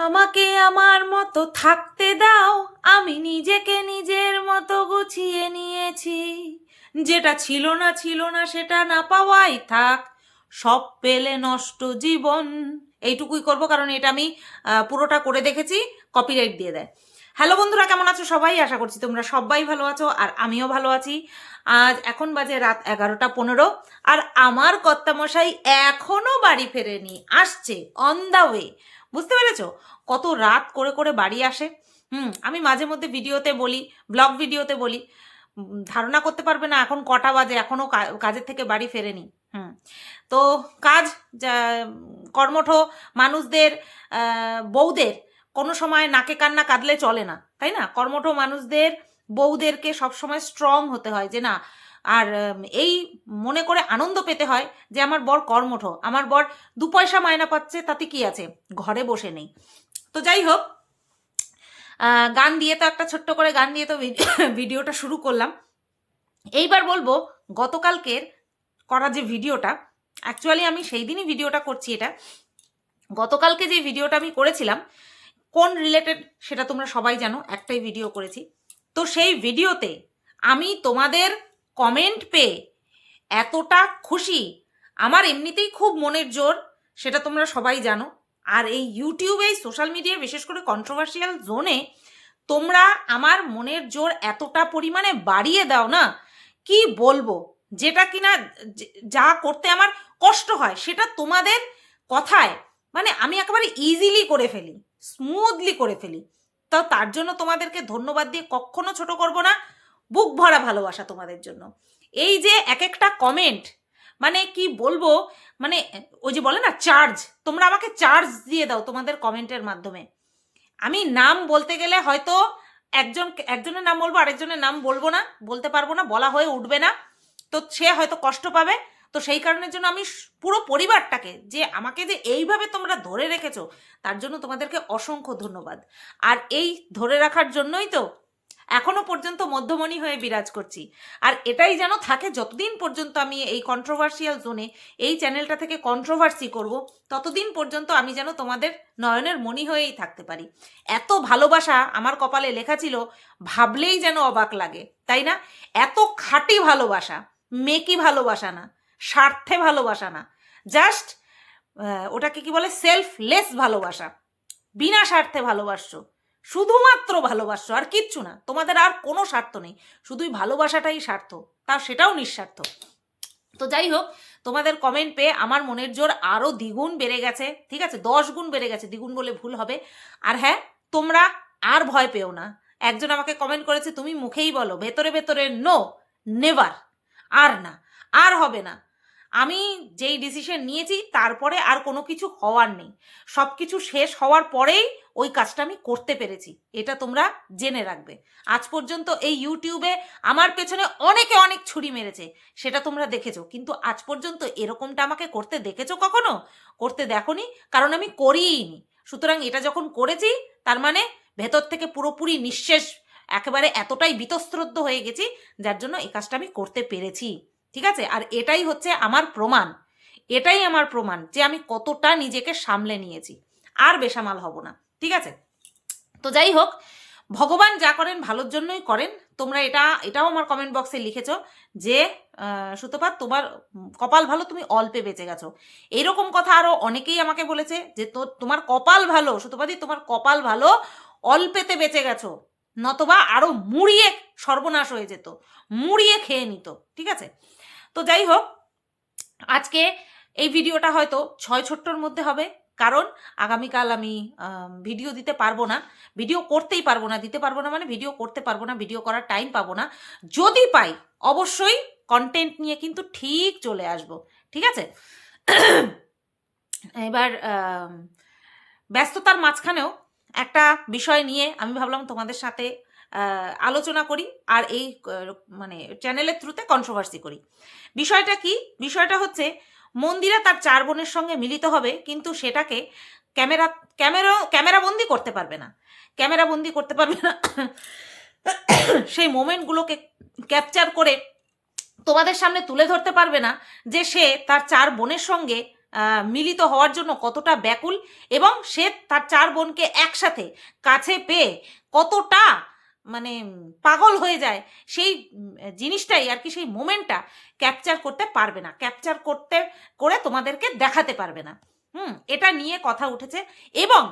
আমাকে আমার মতো থাকতে দাও, আমি নিজেকে নিজের মতো গুছিয়ে নিয়েছি। যেটা ছিল না সেটা না পাওয়াই থাক, সব পেলে নষ্ট জীবন। এইটুকুই করব, কারণ এটা আমি পুরোটা করে দেখেছি, কপিরাইট দিয়ে দেয়। হ্যালো বন্ধুরা, কেমন আছো সবাই? আশা করছি তোমরা সবাই ভালো আছো, আর আমিও ভালো আছি। আজ এখন বাজে রাত 11টা 15, আর আমার কর্তামশাই এখনো বাড়ি ফেরেনি, আসছে অন দ্য ওয়ে। বুঝতে পেরেছো কত রাত করে করে বাড়ি আসে? আমি মাঝে মধ্যে ভিডিওতে বলি, ব্লগ ভিডিওতে বলি, ধারণা করতে পারবে না এখন কটা বাজে, এখনো কাজের থেকে বাড়ি ফেরেনি। তো কাজ কর্মঠ মানুষদের, বউদের কোনো সময় নাকে কান্না কাঁদলে চলে না, তাই না? কর্মঠ মানুষদের বউদেরকে সবসময় স্ট্রং হতে হয়, যে না, আর এই মনে করে আনন্দ পেতে হয় যে আমার বর কর্মঠ, আমার বর 2 পয়সা মায়না পাচ্ছে, তাতে কি আছে, ঘরে বসে নেই। তো যাই হোক, গান দিয়ে তো একটা ছোট্ট করে গান দিয়ে তো ভিডিওটা শুরু করলাম। এইবার বলবো, গতকালকের করা যে ভিডিওটা, অ্যাকচুয়ালি আমি সেই দিনই ভিডিওটা করছি। এটা গতকালকে যে ভিডিওটা আমি করেছিলাম, কোন রিলেটেড সেটা তোমরা সবাই জানো, একটাই ভিডিও করেছি। তো সেই ভিডিওতে আমি তোমাদের কমেন্ট পেয়ে এতটা খুশি, আমার এমনিতেই খুব মনের জোর, সেটা তোমরা সবাই জানো। আর এই ইউটিউবে, এই সোশ্যাল মিডিয়ায়, বিশেষ করে কন্ট্রোভার্সিয়াল জোনে তোমরা আমার মনের জোর এতটা পরিমাণে বাড়িয়ে দাও না, কি বলবো। যেটা কিনা যা করতে আমার কষ্ট হয়, সেটা তোমাদের কথায় মানে আমি একেবারে ইজিলি করে ফেলি, স্মুথলি করে ফেলি। তো তার জন্য তোমাদেরকে ধন্যবাদ দিয়ে কখনো ছোট করব না। বুক ভরা ভালোবাসা তোমাদের জন্য। এই যে এক একটা কমেন্ট, মানে কি বলবো, মানে ওই যে বলে না চার্জ, তোমরা আমাকে চার্জ দিয়ে দাও তোমাদের কমেন্টের মাধ্যমে। আমি নাম বলতে গেলে হয়তো একজনের নাম বলবো, আরেকজনের নাম বলবো না, বলতে পারবো না, বলা হয়ে উঠবে না, তো সে হয়তো কষ্ট পাবে। তো সেই কারণের জন্য আমি পুরো পরিবারটাকে, যে আমাকে যে এইভাবে তোমরা ধরে রেখেছো, তার জন্য তোমাদেরকে অসংখ্য ধন্যবাদ। আর এই ধরে রাখার জন্যই তো এখনো পর্যন্ত মধ্যমণি হয়ে বিরাজ করছি। আর এটাই যেন থাকে, যতদিন পর্যন্ত আমি এই কন্ট্রোভার্সিয়াল জোনে এই চ্যানেলটা থেকে কন্ট্রোভার্সি করব, ততদিন পর্যন্ত আমি যেন তোমাদের নয়নের মণি হয়েই থাকতে পারি। এত ভালোবাসা আমার কপালে লেখা ছিল, ভাবলেই যেন অবাক লাগে, তাই না? এত খাঁটি ভালোবাসা, মেকি ভালোবাসা না, স্বার্থে ভালোবাসা না, জাস্ট ওটাকে কি বলে, সেলফলেস ভালোবাসা। বিনা স্বার্থে ভালোবাসছো, শুধুমাত্র ভালোবাসছো, আর কিচ্ছু না। তোমাদের আর কোনো স্বার্থ নেই, শুধুই ভালোবাসাটাই স্বার্থ, তার সেটাও নিঃস্বার্থ। তো যাই হোক, তোমাদের কমেন্ট পেয়ে আমার মনের জোর আরও দ্বিগুণ বেড়ে গেছে, ঠিক আছে, 10 গুণ বেড়ে গেছে, দ্বিগুণ বলে ভুল হবে। আর হ্যাঁ, তোমরা আর ভয় পেও না। একজন আমাকে কমেন্ট করেছে, তুমি মুখেই বলো, ভেতরে ভেতরে নো, নেভার, আর না, আর হবে না। আমি যেই ডিসিশন নিয়েছি, তারপরে আর কোনো কিছু হওয়ার নেই। সব কিছু শেষ হওয়ার পরেই ওই কাজটা আমি করতে পেরেছি, এটা তোমরা জেনে রাখবে। আজ পর্যন্ত এই ইউটিউবে আমার পেছনে অনেকে অনেক ছুরি মেরেছে, সেটা তোমরা দেখেছো, কিন্তু আজ পর্যন্ত এরকমটা আমাকে করতে দেখেছো কখনো? করতে দেখোনি, কারণ আমি করিইনি। সুতরাং এটা যখন করেছি, তার মানে ভেতর থেকে পুরোপুরি নিঃশেষ, একেবারে এতটাই বীতশ্রদ্ধ হয়ে গেছি, যার জন্য এই কাজটা আমি করতে পেরেছি, ঠিক আছে? আর এটাই হচ্ছে আমার প্রমাণ, এটাই আমার প্রমাণ যে আমি কতটা নিজেকে সামলে নিয়েছি, আর বেসামাল হব না, ঠিক আছে? তো যাই হোক, ভগবান যা করেন ভালোর জন্যই করেন। তোমরা এটাও আমার কমেন্ট বক্সে লিখেছো যে সুতপাত, তোমার কপাল ভালো, তুমি অল্পে বেঁচে গেছো। এইরকম কথা আরও অনেকেই আমাকে বলেছে যে তোমার কপাল ভালো সুতপাদি, তোমার কপাল ভালো, অল্পেতে বেঁচে গেছো, নতবা আরও মুড়িয়ে সর্বনাশ হয়ে যেত, মুড়িয়ে খেয়ে নিত, ঠিক আছে? তো যাই হোক, আজকে এই ভিডিওটা হয়তো 6 ছোট্টর মধ্যে হবে, কারণ আগামীকাল আমি ভিডিও দিতে পারবো না, ভিডিও করতেই পারবো না, দিতে পারবো না মানে ভিডিও করতে পারবো না, ভিডিও করার টাইম পাবো না। যদি পাই, অবশ্যই কন্টেন্ট নিয়ে কিন্তু ঠিক চলে আসবো, ঠিক আছে? এবার ব্যস্ততার মাঝখানেও একটা বিষয় নিয়ে আমি ভাবলাম তোমাদের সাথে আলোচনা করি, আর এই মানে চ্যানেলের থ্রুতে কন্ট্রোভার্সি করি। বিষয়টা কি? বিষয়টা হচ্ছে, মন্দিরা তার 4 বোনের সঙ্গে মিলিত হবে, কিন্তু সেটাকে ক্যামেরাবন্দি করতে পারবে না, ক্যামেরাবন্দি করতে পারবে না। সেই মোমেন্টগুলোকে ক্যাপচার করে তোমাদের সামনে তুলে ধরতে পারবে না, যে সে তার 4 বোনের সঙ্গে মিলিত হওয়ার জন্য কতটা ব্যাকুল, এবং সে তার 4 বোনকে একসাথে কাছে পেয়ে কতটা মানে পাগল হয়ে যায়, সেই জিনিসটাই আর কি, সেই মোমেন্টটা ক্যাপচার করতে পারবে না, ক্যাপচার করে তোমাদেরকে দেখাতে পারবে না। এটা নিয়ে কথা উঠেছে। এবং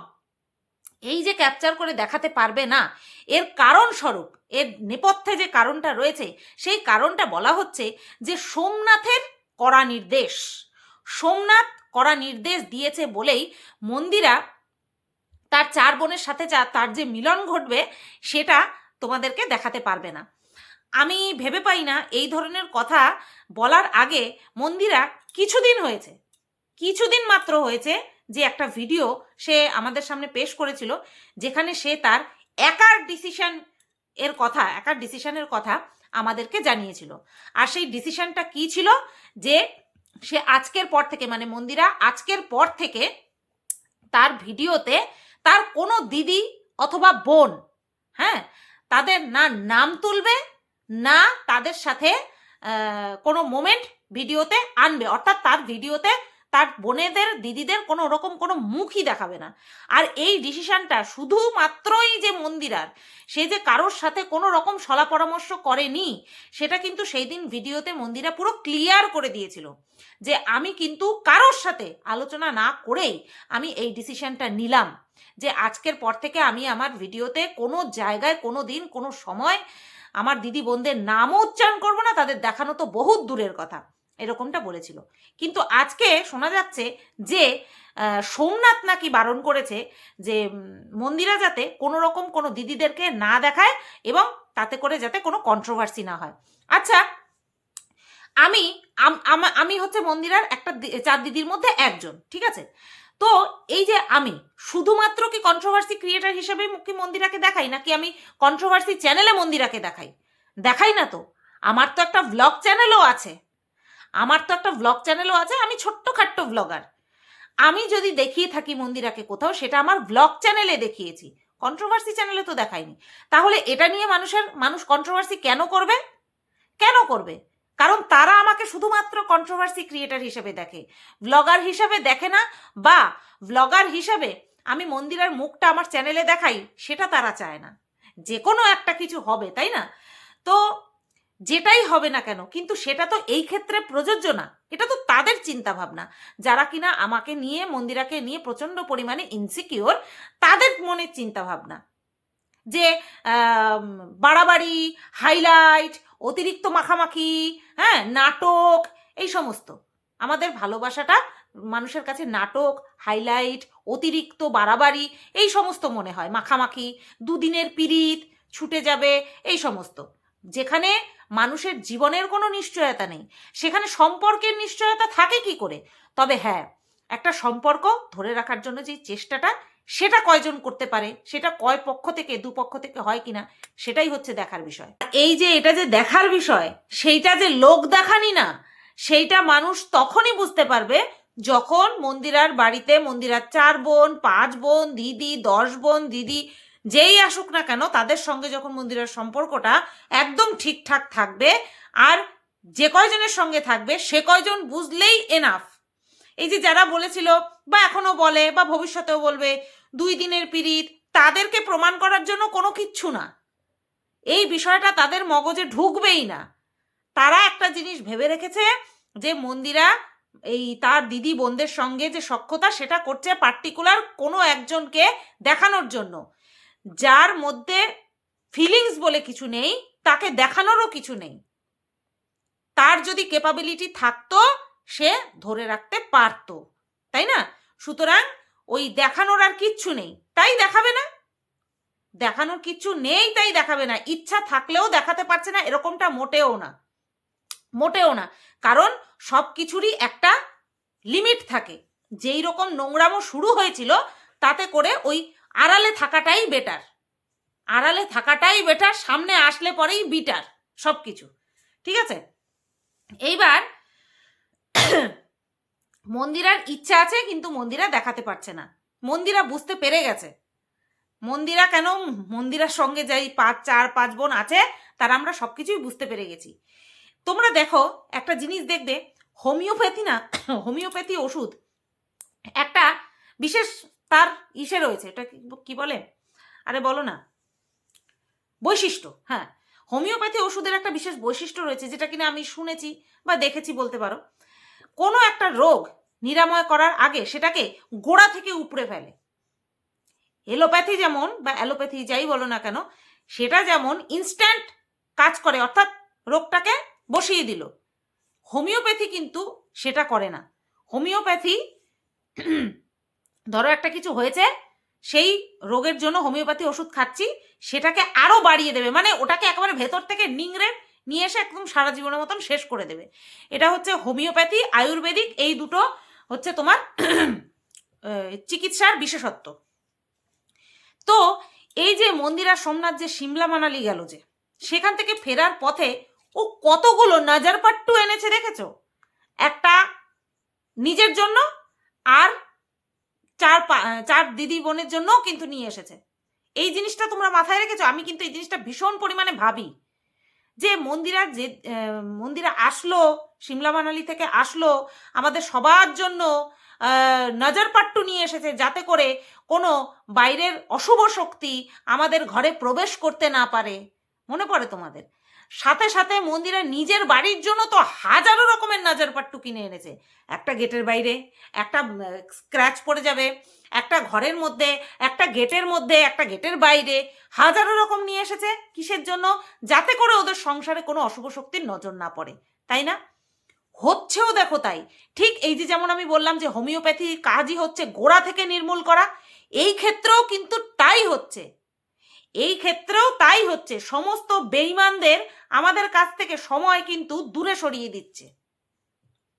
এই যে ক্যাপচার করে দেখাতে পারবে না, এর কারণস্বরূপ, এর নেপথ্যে যে কারণটা রয়েছে, সেই কারণটা বলা হচ্ছে যে সোমনাথের কড়া নির্দেশ। সোমনাথ কড়া নির্দেশ দিয়েছে বলেই মন্দিরা তার 4 বোনের সাথে তার যে মিলন ঘটবে সেটা তোমাদেরকে দেখাতে পারবে না। আমি ভেবে পাই না এই ধরনের কথা বলার আগে মন্দিরা কিছুদিন মাত্র হয়েছে যে একটা ভিডিও সে আমাদের সামনে পেশ করেছিল, যেখানে সে তার একার ডিসিশনের কথা আমাদেরকে জানিয়েছিল। আর সেই ডিসিশনটা কি ছিল, যে সে আজকের পর থেকে, মানে মন্দিরা আজকের পর থেকে তার ভিডিওতে তার কোনো দিদি অথবা বোন, তাদের না নাম তুলবে, না তাদের সাথে কোনো মোমেন্ট ভিডিওতে আনবে, অর্থাৎ তার ভিডিওতে তার বোনেদের দিদিদের কোনো রকম কোনো মুখই দেখাবে না। আর এই ডিসিশনটা শুধুমাত্রই যে মন্দিরার, সে যে কারোর সাথে কোনো রকম সলা পরামর্শ করেনি, সেটা কিন্তু সেই দিন ভিডিওতে মন্দিরা পুরো ক্লিয়ার করে দিয়েছিল যে আমি কিন্তু কারোর সাথে আলোচনা না করেই আমি এই ডিসিশনটা নিলাম, যে আজকের পর থেকে আমি আমার ভিডিওতে কোনো জায়গায়, কোনো দিন, কোনো সময় আমার দিদি বোনদের নামও উচ্চারণ করবো না, তাদের দেখানো তো বহুত দূরের কথা, এরকমটা বলেছিল। কিন্তু আজকে শোনা যাচ্ছে যে সোমনাথ নাকি বারণ করেছে যে মন্দিরা যাতে কোনো রকম কোনো দিদিদেরকে না দেখায়, এবং তাতে করে যাতে কোনো কন্ট্রোভার্সি না হয়। আচ্ছা, আমি হচ্ছে মন্দিরার একটা 4 দিদির মধ্যে একজন, ঠিক আছে? তো এই যে আমি শুধুমাত্র কি কন্ট্রোভার্সি ক্রিয়েটার হিসেবে কি মন্দিরাকে দেখাই, নাকি আমি কন্ট্রোভার্সি চ্যানেলে মন্দিরাকে দেখাই না তো। আমার তো একটা ভ্লগ চ্যানেলও আছে, আমি ছোট্টখাট্ট ভ্লগার। আমি যদি দেখিয়ে থাকি মন্দিরাকে কোথাও, সেটা আমার ভ্লগ চ্যানেলে দেখিয়েছি, কন্ট্রোভার্সি চ্যানেলে তো দেখাইনি। তাহলে এটা নিয়ে মানুষ কন্ট্রোভার্সি কেন করবে? কারণ তারা আমাকে শুধুমাত্র কন্ট্রোভার্সি ক্রিয়েটার হিসেবে দেখে, ভ্লগার হিসেবে দেখে না, বা ভ্লগার হিসেবে আমি মন্দিরার মুখটা আমার চ্যানেলে দেখাই, সেটা তারা চায় না। যে কোনো একটা কিছু হবে, তাই না? তো যেটাই হবে না কেন, কিন্তু সেটা তো এই ক্ষেত্রে প্রযোজ্য না। এটা তো তাদের চিন্তা ভাবনা, যারা কিনা আমাকে নিয়ে, মন্দিরাকে নিয়ে প্রচণ্ড পরিমাণে ইনসিকিওর, তাদের মনের চিন্তা ভাবনা, যে বাড়াবাড়ি, হাইলাইট, অতিরিক্ত মাখামাখি, নাটক, এই সমস্ত। আমাদের ভালোবাসাটা মানুষের কাছে নাটক, হাইলাইট, অতিরিক্ত বাড়াবাড়ি, এই সমস্ত মনে হয়, মাখামাখি, দুদিনের পিরিত, ছুটে যাবে, এই সমস্ত। যেখানে মানুষের জীবনের কোনো নিশ্চয়তা নেই, সেখানে সম্পর্কের নিশ্চয়তা থাকে কি করে? তবে হ্যাঁ, একটা সম্পর্ক ধরে রাখার জন্য যে চেষ্টাটা, সেটা কয়জন করতে পারে, সেটা কয় পক্ষ থেকে, দুপক্ষ থেকে হয় কিনা, সেটাই হচ্ছে দেখার বিষয়। এই যে এটা যে দেখার বিষয়, সেইটা যে লোক দেখানি না, সেইটা মানুষ তখনই বুঝতে পারবে যখন মন্দিরার বাড়িতে মন্দিরার 4 বোন, 5 বোন, দিদি, 10 বোন, দিদি, যেই আসুক না কেন, তাদের সঙ্গে যখন মন্দিরার সম্পর্কটা একদম ঠিকঠাক থাকবে, আর যে কয়জনের সঙ্গে থাকবে সে কয়জন বুঝলেই এনাফ। এই যে যারা বলেছিল, বা এখনো বলে, বা ভবিষ্যতেও বলবে 2 দিনের পিরিত, তাদেরকে প্রমাণ করার জন্য কোনো কিচ্ছু না, এই বিষয়টা তাদের মগজে ঢুকবেই না। তারা একটা জিনিস ভেবে রেখেছে যে মন্দিরা এই তার দিদি বোনদের সঙ্গে যে সখ্যতা, সেটা করছে পার্টিকুলার কোনো একজনকে দেখানোর জন্য, যার মধ্যে ফিলিংস বলে কিছু নেই, তাকে দেখানোরও কিছু নেই। তার যদি ক্যাপাবিলিটি থাকতো, সে ধরে রাখতে পারতো, তাই না? সুতরাং ওই দেখানোর আর কিচ্ছু নেই, তাই দেখাবে না। দেখানোর কিচ্ছু নেই তাই দেখাবে না, ইচ্ছা থাকলেও দেখাতে পারছে না, এরকমটা মোটেও না। কারণ সব কিছুরই একটা লিমিট থাকে। যেই রকম নোংরামো শুরু হয়েছিল, তাতে করে ওই আড়ালে থাকাটাই বেটার, সামনে আসলে পরেই বিটার সব কিছু, ঠিক আছে? এইবার মন্দিরার ইচ্ছা আছে, কিন্তু মন্দিরা দেখাতে পারছে না। মন্দিরা বুঝতে পেরে গেছে, মন্দিরার সঙ্গে যাই 4-5 বোন আছে, তারা আমরা সব কিছুই বুঝতে পেরে গেছি। তোমরা দেখো একটা জিনিস দেখবে, হোমিওপ্যাথি ওষুধ একটা বিশেষ তার ইসে রয়েছে, এটা কি বলে, আরে বলো না, বৈশিষ্ট্য। হ্যাঁ, হোমিওপ্যাথি ওষুধের একটা বিশেষ বৈশিষ্ট্য রয়েছে, যেটা কিনা আমি শুনেছি বা দেখেছি বলতে পারো। কোনো একটা রোগ নিরাময় করার আগে সেটাকে গোড়া থেকে উপড়ে ফেলে। এলোপ্যাথি যেমন, বা অ্যালোপ্যাথি যাই বলো না কেন, সেটা যেমন ইনস্ট্যান্ট কাজ করে, অর্থাৎ রোগটাকে বসিয়ে দিল। হোমিওপ্যাথি কিন্তু সেটা করে না। হোমিওপ্যাথি ধরো একটা কিছু হয়েছে, সেই রোগের জন্য হোমিওপ্যাথি ওষুধ খাচ্ছি, সেটাকে আরো বাড়িয়ে দেবে, মানে ওটাকে একেবারে ভেতর থেকে নিংড়ে নিয়ে এসে একদম সারা জীবনের মতন শেষ করে দেবে। এটা হচ্ছে হোমিওপ্যাথি, আয়ুর্বেদিক, এই দুটো হচ্ছে তোমার চিকিৎসার বিশেষত্ব। তো এই যে মন্দিরা সোমনাথ যে সিমলা মানালি গেল, যে সেখান থেকে ফেরার পথে ও কতগুলো নাজারপাট্টু এনেছে দেখেছো? একটা নিজের জন্য, আর চার দিদি বোনের জন্যও কিন্তু নিয়ে এসেছে। এই জিনিসটা তোমরা মাথায় রেখেছো? আমি কিন্তু এই জিনিসটা ভীষণ পরিমাণে ভাবি, যে মন্দিরা আসলো, সিমলা মানালি থেকে আসলো, আমাদের সবার জন্য নজরপাট্টু নিয়ে এসেছে, যাতে করে কোনো বাইরের অশুভ শক্তি আমাদের ঘরে প্রবেশ করতে না পারে। মনে পড়ে তোমাদের? সাথে সাথে মন্দিরা নিজের বাড়ির জন্য তো হাজারো রকমের নজরপাট্টু কিনে এনেছে। একটা গেটের বাইরে, একটা স্ক্র্যাচ পড়ে যাবে, একটা ঘরের মধ্যে, একটা গেটের মধ্যে, একটা গেটের বাইরে, হাজারো রকম নিয়ে এসেছে। কিসের জন্য? যাতে করে ওদের সংসারে কোনো অশুভ শক্তির নজর না পড়ে, তাই না? হচ্ছেও দেখো তাই। ঠিক এই যে যেমন আমি বললাম যে হোমিওপ্যাথি কাজই হচ্ছে গোড়া থেকে নির্মূল করা, এই ক্ষেত্রেও কিন্তু তাই হচ্ছে। এই ক্ষেত্রেও তাই হচ্ছে। সমস্ত বেঈমানদের আমাদের কাছ থেকে সময় কিন্তু দূরে সরিয়ে দিচ্ছে।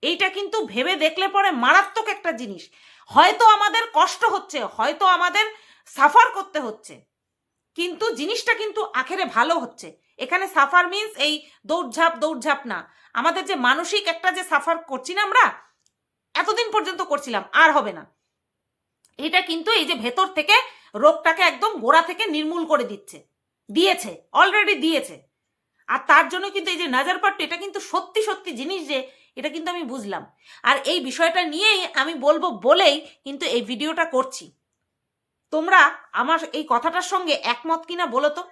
এইটা কিন্তু ভেবে দেখলে পরে মারাত্মক একটা জিনিস। হয়তো আমাদের কষ্ট হচ্ছে, হয়তো আমাদের সাফার করতে হচ্ছে, কিন্তু জিনিসটা কিন্তু আখেরে ভালো হচ্ছে। এখানে সাফার মিন্স এই দৌড়ঝাঁপ না, আমাদের যে মানসিক একটা যে সাফার করছি না আমরা, এতদিন পর্যন্ত করছিলাম, আর হবে না। এটা কিন্তু এই যে ভেতর থেকে রোগটাকে একদম গোড়া থেকে নির্মূল করে দিয়েছে, অলরেডি দিয়েছে। আর তার জন্য কিন্তু এই যে নাজারপাট্টু, এটা কিন্তু সত্যি সত্যি জিনিস, যে এটা কিন্তু আমি বুঝলাম। আর এই বিষয়টা নিয়েই আমি বলবো বলেই কিন্তু এই ভিডিওটা করছি। তোমরা আমার এই কথাটার সঙ্গে একমত কিনা বলো তো?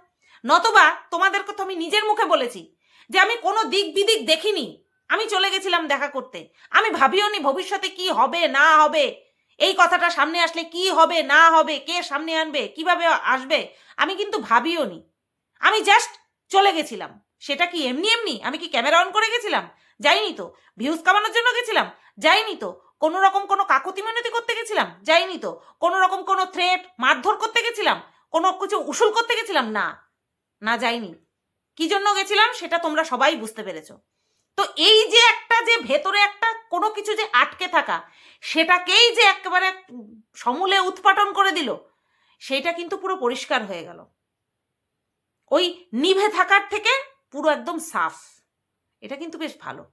নতবা তোমাদেরকে তো আমি নিজের মুখে বলেছি যে আমি কোনো দিক বিদিক দেখিনি, আমি চলে গেছিলাম দেখা করতে। আমি ভাবিও নি ভবিষ্যতে কি হবে না হবে, এই কথাটা সামনে আসলে কি হবে না হবে, কে সামনে আনবে, কিভাবে আসবে, আমি কিন্তু ভাবিও নি। আমি জাস্ট চলে গেছিলাম। সেটা কি এমনি এমনি? আমি কি ক্যামেরা অন করে গেছিলাম? যাইনি তো। ভিউজ কামানোর জন্য গেছিলাম? যাইনি তো। কোনো রকম কোনো কাকুতি মিনতি করতে গেছিলাম? যাইনি তো। কোনো রকম কোনো থ্রেট মারধর করতে গেছিলাম? কোনো কিছু উসুল করতে গেছিলাম? না, না, যাইনি। কি জন্য গেছিলাম সেটা তোমরা সবাই বুঝতে পেরেছো। তো এই যে একটা যে ভেতরে একটা কোনো কিছু যে আটকে থাকা, সেটাকেই যে একেবারে সমূলে উৎপাটন করে দিল, সেইটা কিন্তু পুরো পরিষ্কার হয়ে গেল। ওই নিভে থাকার থেকে পুরো একদম সাফ। এটা কিন্তু বেশ ভালো।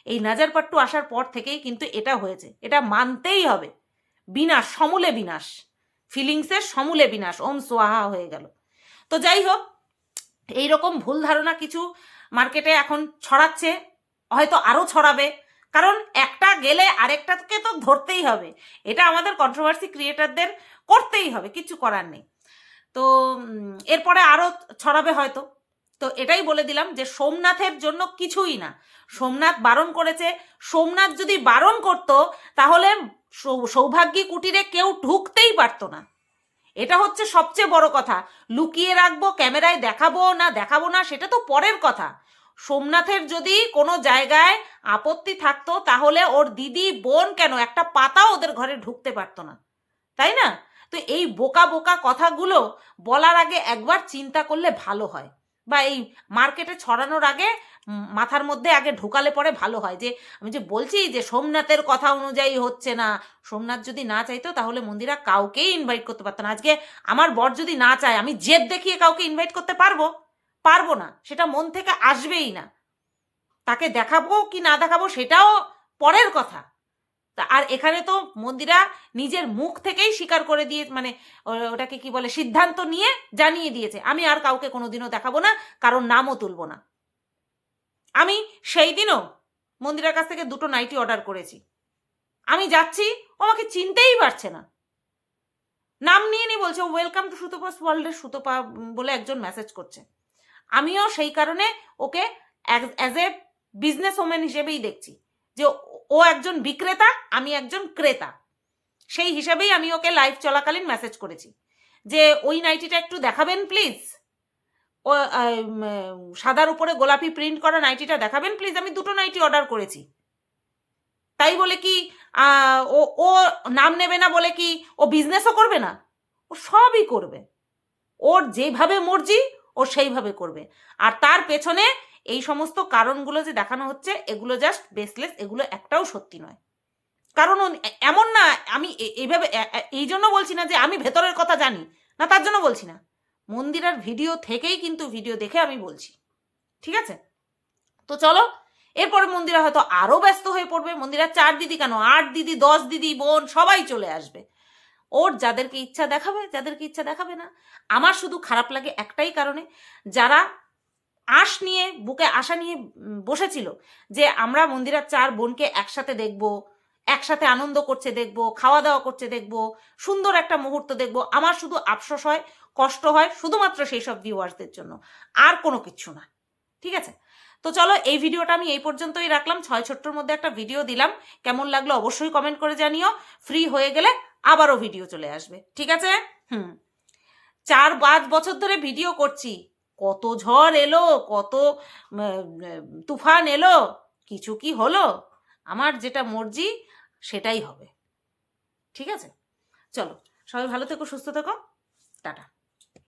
এই নাজারপাট্টু আসার পর থেকেই কিন্তু এটা হয়েছে, এটা মানতেই হবে। বিনাশ, সমূলে বিনাশ, ফিলিংসের সমূলে বিনাশ, ওম সোহা হয়ে গেল। তো যাই হোক, এইরকম ভুল ধারণা কিছু মার্কেটে এখন ছড়াচ্ছে, হয়তো আরও ছড়াবে, কারণ একটা গেলে আরেকটাকে তো ধরতেই হবে। এটা আমাদের কন্ট্রোভার্সি ক্রিয়েটারদের করতেই হবে, কিছু করার নেই। তো এরপরে আরও ছড়াবে হয়তো। তো এটাই বলে দিলাম যে সোমনাথের জন্য কিছুই না। সোমনাথ বারণ করেছে। সোমনাথ যদি বারণ করত, তাহলে সৌভাগ্যী কুটিরে কেউ ঢুকতেই পারতো না। এটা হচ্ছে সবচেয়ে বড় কথা। লুকিয়ে রাখবো, ক্যামেরায় দেখাবো না সেটা তো পরের কথা। সোমনাথের যদি কোনো জায়গায় আপত্তি থাকতো, তাহলে ওর দিদি বোন কেন একটা পাতা ওদের ঘরে ঢুকতে পারতো না, তাই না? তো এই বোকা বোকা কথাগুলো বলার আগে একবার চিন্তা করলে ভালো হয়, বা এই মার্কেটে ছড়ানোর আগে মাথার মধ্যে আগে ঢোকালে পরে ভালো হয়। যে আমি যে বলছি যে সোমনাথের কথা অনুযায়ী হচ্ছে না, সোমনাথ যদি না চাইতো তাহলে মন্দিরা কাউকেই ইনভাইট করতে পারতো না। আজকে আমার বর যদি না চায়, আমি জেদ দেখিয়ে কাউকে ইনভাইট করতে পারবো না, সেটা মন থেকে আসবেই না। তাকে দেখাবো কি না দেখাবো সেটাও পরের কথা। আর এখানে তো মন্দিরা নিজের মুখ থেকেই স্বীকার করে দিয়ে, মানে ওটাকে কি বলে, সিদ্ধান্ত নিয়ে জানিয়ে দিয়েছে, আমি আর কাউকে কোনোদিনও দেখাবো না, কারণ নামও তুলবো না। আমি সেই দিনও মন্দিরার কাছ থেকে 2টো নাইটি অর্ডার করেছি। আমি যাচ্ছি, ও আমাকে চিনতেই পারছে না, নাম নিয়ে নি বলছে ওয়েলকাম টু সুতোপাস ওয়ার্ল্ডের সুতোপা বলে একজন মেসেজ করছে। আমিও সেই কারণে okay as a business woman হিসেবেই দেখছি, যে ও একজন বিক্রেতা, আমি একজন ক্রেতা, সেই হিসাবেই আমি ওকে লাইভ চলাকালীন মেসেজ করেছি যে ওই নাইটিটা একটু দেখাবেন প্লিজ, ও সাদার উপরে গোলাপি প্রিন্ট করা নাইটিটা দেখাবেন প্লিজ, আমি 2টো নাইটি অর্ডার করেছি। তাই বলে কি ও ও নাম নেবে না বলে কি ও বিজনেসও করবে না? ও সবই করবে, ওর যেভাবে মর্জি ও সেইভাবে করবে। আর তার পেছনে এই সমস্ত কারণগুলো যে দেখানো হচ্ছে এগুলো জাস্ট বেসলেস, এগুলো একটাও সত্যি নয়। কারণ এমন না, আমি এইভাবে এই জন্য বলছি না যে আমি ভেতরের কথা জানি না, তার জন্য বলছি না, মন্দিরার ভিডিও থেকেই কিন্তু ভিডিও দেখে আমি বলছি, ঠিক আছে? তো চলো, এরপরে মন্দিরা হয়তো আরো ব্যস্ত হয়ে পড়বে। মন্দিরা 4 দিদি কেন, 8 দিদি, 10 দিদি, বোন সবাই চলে আসবে। ওর যাদেরকে ইচ্ছা দেখাবে, যাদেরকে ইচ্ছা দেখাবে না। আমার শুধু খারাপ লাগে একটাই কারণে, যারা আশ নিয়ে, বুকে আশা নিয়ে বসেছিল যে আমরা মন্দিরার 4 বোনকে একসাথে দেখব, একসাথে আনন্দ করছে দেখব, খাওয়া দাওয়া করছে দেখব, সুন্দর একটা মুহূর্ত দেখব। আমার শুধু আফসোস হয়, কষ্ট হয় শুধুমাত্র সেই সব ভিউয়ার্সদের জন্য, আর কোনো কিছু না, ঠিক আছে? তো চলো, এই ভিডিওটা আমি এই পর্যন্তই রাখলাম। 6 ছোট্টর মধ্যে একটা ভিডিও দিলাম, কেমন লাগলো অবশ্যই কমেন্ট করে জানিও। ফ্রি হয়ে গেলে আবারও ভিডিও চলে আসবে, ঠিক আছে? 4-5 বছর ধরে ভিডিও করছি, কত ঝড় এলো, কত তুফান এলো, কিছু কি হলো? আমার যেটা মর্জি সেটাই হবে, ঠিক আছে? চলো, সবাই ভালো থেকো, সুস্থ থেকো, টাটা।